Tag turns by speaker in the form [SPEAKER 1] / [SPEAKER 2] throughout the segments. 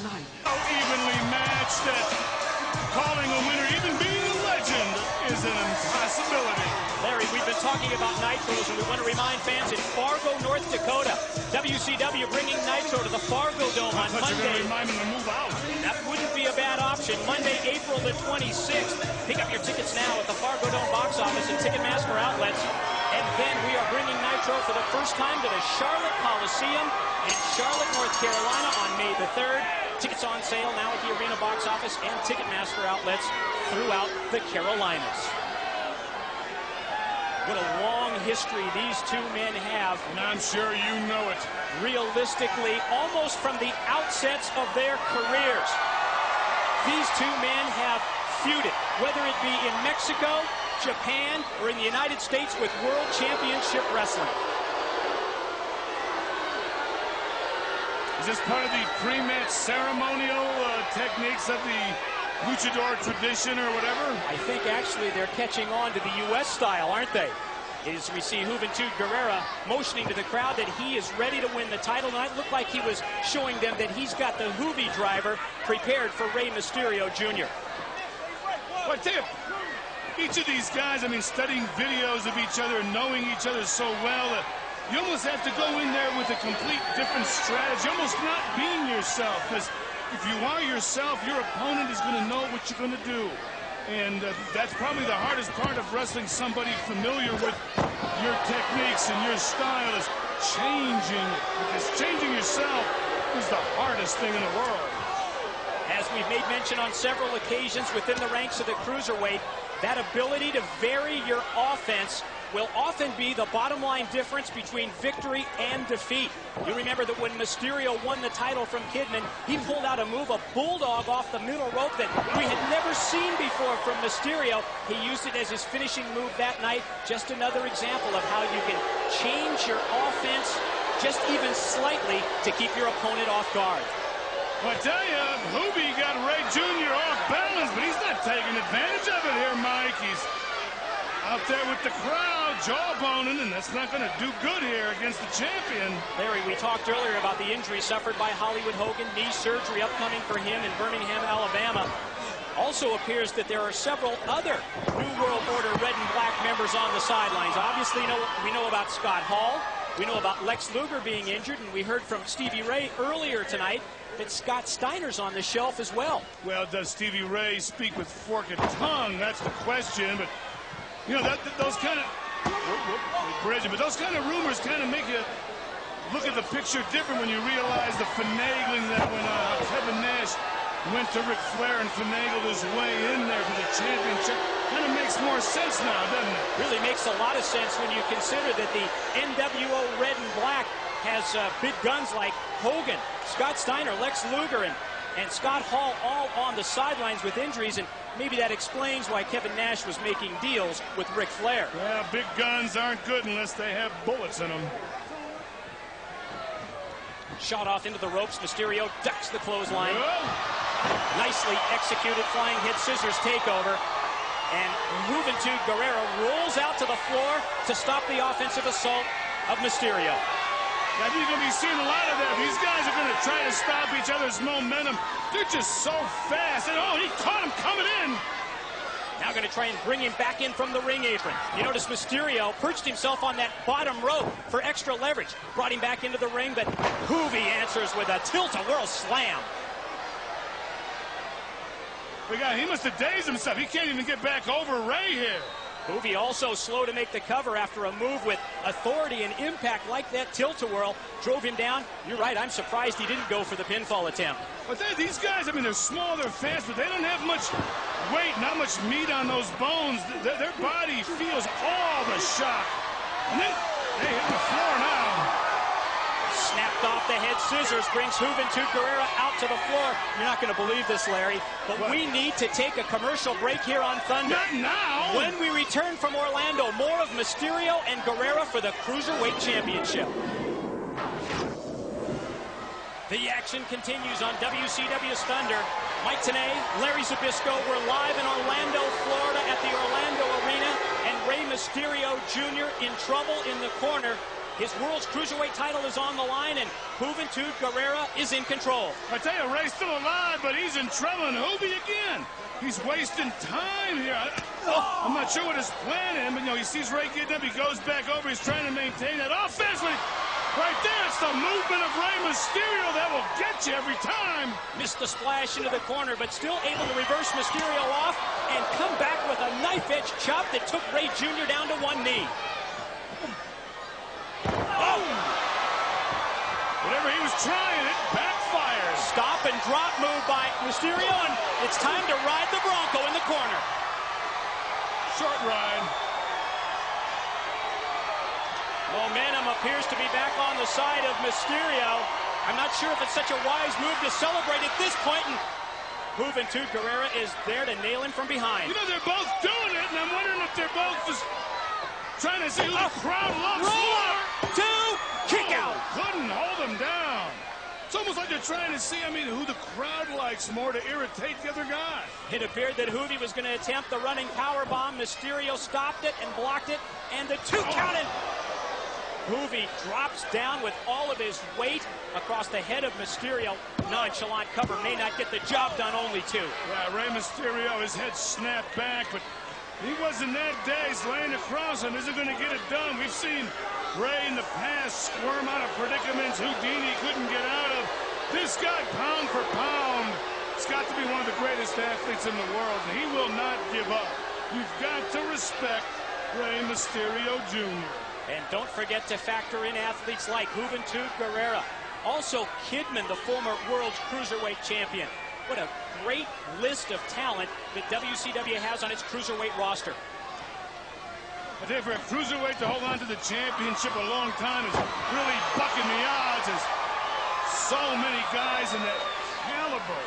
[SPEAKER 1] night.
[SPEAKER 2] So evenly matched that calling a winner, even being a legend, is an impossibility.
[SPEAKER 3] Larry, we've been talking about Nitros, and we want to remind fans in Fargo, North Dakota, WCW bringing Nitro to the Fargo Dome on Monday.
[SPEAKER 2] You're going to remind them to move out.
[SPEAKER 3] That wouldn't be a bad option. Monday, April the 26th. Pick up your tickets now at the Fargo Dome box office and Ticketmaster outlets. And then we are bringing Nitro for the first time to the Charlotte Coliseum in Charlotte, North Carolina on May the 3rd. Tickets on sale now at the arena box office and Ticketmaster outlets throughout the Carolinas. What a long history these two men have.
[SPEAKER 2] And I'm sure you know it.
[SPEAKER 3] Realistically, almost from the outsets of their careers, these two men have feuded, whether it be in Mexico, Japan, or in the United States with World Championship Wrestling.
[SPEAKER 2] Is this part of the pre-match ceremonial techniques of the luchador tradition or whatever?
[SPEAKER 3] I think actually they're catching on to the U.S. style, aren't they? As we see Juventud Guerrera motioning to the crowd that he is ready to win the title. And it looked like he was showing them that he's got the Juvi driver prepared for Rey Mysterio Jr.
[SPEAKER 2] Well, I tell you, each of these guys, I mean, studying videos of each other and knowing each other so well, you almost have to go in there with a complete different strategy, almost not being yourself, because if you are yourself, your opponent is going to know what you're going to do. And that's probably the hardest part of wrestling somebody familiar with your techniques and your style is changing. Because changing yourself is the hardest thing in the world.
[SPEAKER 3] As we've made mention on several occasions within the ranks of the cruiserweight, that ability to vary your offense will often be the bottom line difference between victory and defeat. You remember that when Mysterio won the title from Kidman, he pulled out a move, a bulldog off the middle rope that we had never seen before from Mysterio. He used it as his finishing move that night. Just another example of how you can change your offense just even slightly to keep your opponent off guard.
[SPEAKER 2] Well, I tell you, Juvi got Rey Jr. off balance, but he's not taking advantage of it here, Mike. He's out there with the crowd, jawboning, and that's not going to do good here against the champion.
[SPEAKER 3] Larry, we talked earlier about the injury suffered by Hollywood Hogan, knee surgery upcoming for him in Birmingham, Alabama. Also appears that there are several other New World Order Red and Black members on the sidelines. Obviously, we know about Scott Hall. We know about Lex Luger being injured, and we heard from Stevie Ray earlier tonight that Scott Steiner's on the shelf as well.
[SPEAKER 2] Well, does Stevie Ray speak with forked tongue? That's the question, but you know, those kind of those kind of rumors kind of make you look at the picture different when you realize the finagling that went on. Kevin Nash went to Ric Flair and finagled his way in there for the championship. Kind of makes more sense now, doesn't it?
[SPEAKER 3] Really makes a lot of sense when you consider that the NWO Red and Black has big guns like Hogan, Scott Steiner, Lex Luger, and Scott Hall all on the sidelines with injuries, and maybe that explains why Kevin Nash was making deals with Ric Flair.
[SPEAKER 2] Yeah, big guns aren't good unless they have bullets in them.
[SPEAKER 3] Shot off into the ropes. Mysterio ducks the clothesline.
[SPEAKER 2] Whoa.
[SPEAKER 3] Nicely executed flying head scissors takeover. And Juventud Guerrera rolls out to the floor to stop the offensive assault of Mysterio.
[SPEAKER 2] Now, you're going to be seeing a lot of that. These guys are going to try to stop each other's momentum. They're just so fast. And, oh, he caught him coming in.
[SPEAKER 3] Now going to try and bring him back in from the ring apron. You notice Mysterio perched himself on that bottom rope for extra leverage. Brought him back into the ring, but Juvi answers with a tilt-a-whirl slam.
[SPEAKER 2] He must have dazed himself. He can't even get back over Ray here.
[SPEAKER 3] Juvi also slow to make the cover after a move with authority and impact like that tilt-a-whirl. Drove him down. You're right, I'm surprised he didn't go for the pinfall attempt.
[SPEAKER 2] But these guys, I mean, they're small, they're fast, but they don't have much weight, not much meat on those bones. Their body feels all the shock. And then they hit the floor now.
[SPEAKER 3] Snapped off the head scissors, brings Juventud Guerrera out to the floor. You're not going to believe this, Larry, but we need to take a commercial break here on Thunder.
[SPEAKER 2] Not now!
[SPEAKER 3] When we return from Orlando, more of Mysterio and Guerrera for the Cruiserweight Championship. The action continues on WCW's Thunder. Mike Tenay, Larry Zbyszko, we're live in Orlando, Florida at the Orlando Arena, and Rey Mysterio Jr. in trouble in the corner. His World's Cruiserweight title is on the line, and Juventud Guerrera is in control.
[SPEAKER 2] I tell you, Rey's still alive, but he's in trouble, and Juvi again. He's wasting time here. I'm not sure what his plan is, but you know, he sees Rey getting up, he goes back over, he's trying to maintain that offense. Right there, it's the movement of Rey Mysterio that will get you every time.
[SPEAKER 3] Missed the splash into the corner, but still able to reverse Mysterio off and come back with a knife-edge chop that took Rey Jr. down to one knee. Oh!
[SPEAKER 2] Whatever he was trying, it backfires.
[SPEAKER 3] Stop and drop move by Mysterio, and it's time to ride the Bronco in the corner.
[SPEAKER 2] Short ride.
[SPEAKER 3] Momentum appears to be back on the side of Mysterio. I'm not sure if it's such a wise move to celebrate at this point, and Juventud Guerrera is there to nail him from behind.
[SPEAKER 2] You know, they're both doing it, and I'm wondering if they're both just trying to see who the crowd loves more.
[SPEAKER 3] 2, kick out.
[SPEAKER 2] Couldn't hold him down. It's almost like they're trying to see, who the crowd likes more to irritate the other guy.
[SPEAKER 3] It appeared that Juvi was going to attempt the running power bomb. Mysterio stopped it and blocked it, and the 2 count. Juvi drops down with all of his weight across the head of Mysterio. Nonchalant cover may not get the job done, only 2.
[SPEAKER 2] Yeah, Rey Mysterio, his head snapped back, but he wasn't that dazed. Laying across him isn't going to get it done. We've seen Rey in the past squirm out of predicaments Houdini couldn't get out of. This guy, pound for pound, has got to be one of the greatest athletes in the world, and he will not give up. You've got to respect Rey Mysterio Jr.
[SPEAKER 3] And don't forget to factor in athletes like Juventud Guerrera. Also, Kidman, the former World's Cruiserweight champion. What a great list of talent that WCW has on its Cruiserweight roster.
[SPEAKER 2] I think for a Cruiserweight to hold on to the championship a long time is really bucking the odds. There's so many guys in that caliber.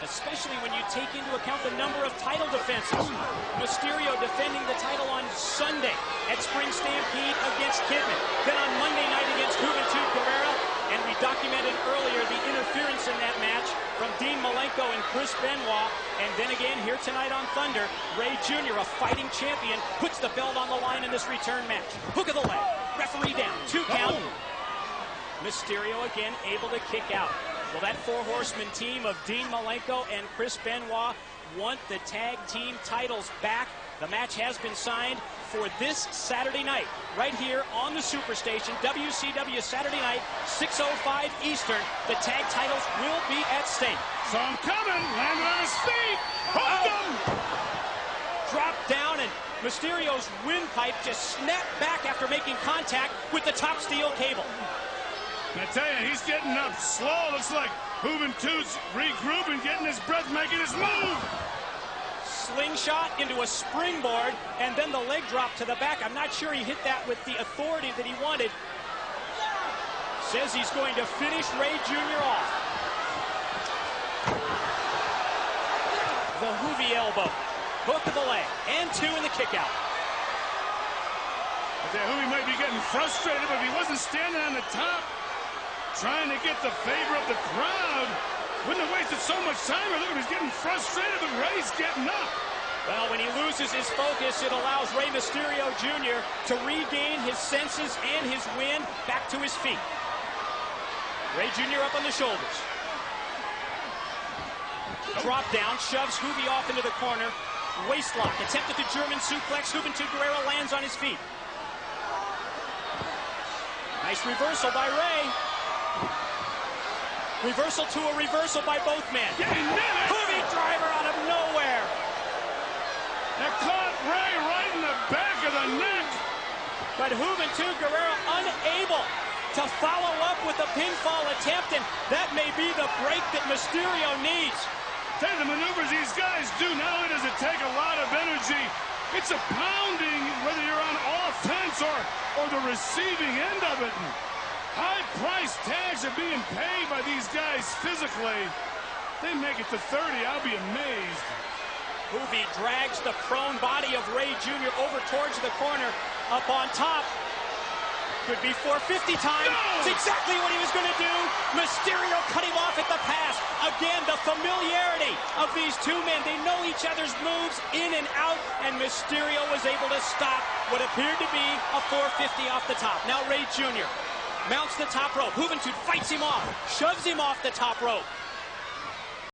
[SPEAKER 3] Especially when you take into account the number of title defenses. Mysterio defending the title on Sunday at Spring Stampede against Kidman. Then on Monday night against Juventud Guerrera. And we documented earlier the interference in that match from Dean Malenko and Chris Benoit. And then again here tonight on Thunder, Rey Jr., a fighting champion, puts the belt on the line in this return match. Hook of the leg. Referee down. 2 count. Mysterio again able to kick out. Well, that 4-horseman team of Dean Malenko and Chris Benoit want the tag team titles back. The match has been signed for this Saturday night, right here on the Superstation. WCW Saturday night, 6:05 Eastern. The tag titles will be at stake.
[SPEAKER 2] So I'm coming, landed on his feet. Hooked him.
[SPEAKER 3] Dropped down, and Mysterio's windpipe just snapped back after making contact with the top steel cable.
[SPEAKER 2] I tell you, he's getting up slow. Looks like Juventud's regrouping, getting his breath, making his move.
[SPEAKER 3] Slingshot into a springboard, and then the leg drop to the back. I'm not sure he hit that with the authority that he wanted. Says he's going to finish Rey Jr. off. The Juvi elbow. Hook of the leg, and 2 in the kick out.
[SPEAKER 2] Juvi might be getting frustrated, but if he wasn't standing on the top, trying to get the favor of the crowd, wouldn't have wasted so much time. Look, he's getting frustrated, but Rey's getting up.
[SPEAKER 3] Well, when he loses his focus, it allows Rey Mysterio Jr. to regain his senses and his win back to his feet. Rey Jr. up on the shoulders. Drop down, shoves Juvi off into the corner. Waist lock, attempted the German suplex. Juventud Guerrera lands on his feet. Nice reversal by Rey. Reversal to a reversal by both men. Juvi driver out of nowhere.
[SPEAKER 2] That caught Rey right in the back of the neck.
[SPEAKER 3] But Juventud Guerrera unable to follow up with a pinfall attempt, and that may be the break that Mysterio needs.
[SPEAKER 2] Tell you, the maneuvers these guys do, not only does it take a lot of energy, it's a pounding, whether you're on offense or the receiving end of it. High-priced tags are being paid by these guys physically. They make it to 30, I'll be amazed.
[SPEAKER 3] Juvi drags the prone body of Rey Jr. over towards the corner. Up on top. Could be 450 time.
[SPEAKER 2] No!
[SPEAKER 3] It's exactly what he was going to do. Mysterio cut him off at the pass. Again, the The familiarity of these two men. They know each other's moves in and out, and Mysterio was able to stop what appeared to be a 450 off the top. Now Rey Jr. mounts the top rope. Juventud fights him off, shoves him off the top rope.